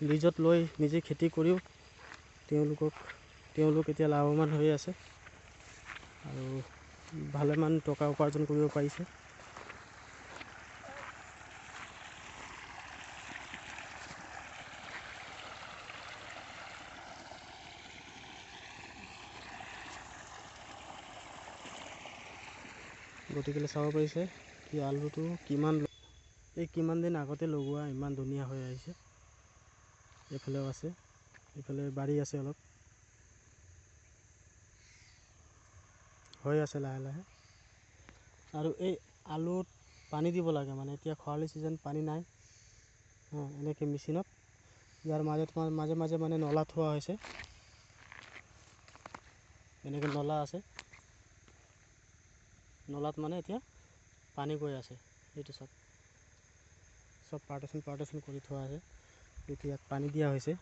লিজত লৈ নিজে খেতি কৰিও তেওঁলোক এতিয়া লাভৱান হৈ আছে আৰু ভালেমান টকা উপাৰ্জন কৰিব পাৰিছে। গতিকে চাব পাৰিছে কি আলুটো কিমান দিন আগতে লগোৱা ইমান ধুনীয়া হৈ আহিছে। এইফালেও আছে, এইফালে বাৰী আছে, অলপ হৈ আছে লাহে লাহে। আৰু এই আলুত পানী দিব লাগে, মানে এতিয়া খৰালি ছিজন পানী নাই। এনেকৈ মেচিনত ইয়াৰ মাজে মাজে মানে নলা থোৱা হৈছে, এনেকৈ নলা আছে, নলাত মানে এতিয়া পানী গৈ আছে। এইটো চব পাৰ্টিশ্যন কৰি থোৱা আছে, এতিয়া ইয়াত পানী দিয়া হৈছে।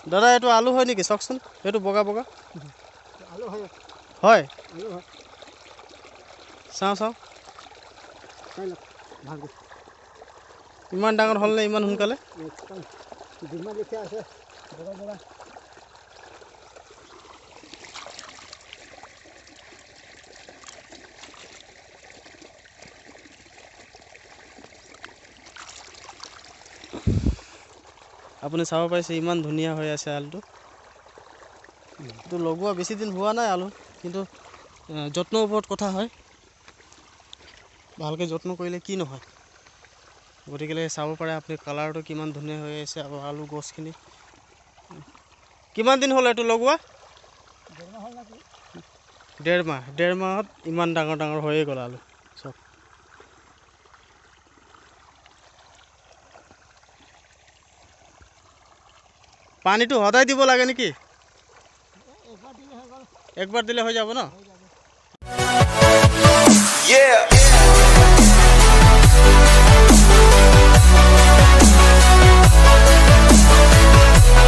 দাদা এইটো আলু হয় নেকি? চাওকচোন, এইটো বগা বগা আলু হয়। হয়, আলু হয়। চাওঁ ভালকৈ ইমান ডাঙৰ হ'ল নে ইমান সোনকালে? যিমান লিখা আছে বগা বগা। আপুনি চাব পাৰিছে ইমান ধুনীয়া হৈ আছে আলুটো। এইটো লগোৱা বেছি দিন হোৱা নাই আলু, কিন্তু যত্নৰ ওপৰত কথা হয়। ভালকৈ যত্ন কৰিলে কি নহয়। গতিকে চাব পাৰে আপুনি কালাৰটো কিমান ধুনীয়া হৈ আছে আৰু আলু গছখিনি। কিমান দিন হ'ল এইটো লগোৱা? ডেৰ মাহত ইমান ডাঙৰ ডাঙৰ হৈয়ে গ'ল আলু চব। পানীটো সদায় দিব লাগে নেকি? একবাৰ দিলে হৈ যাব ন?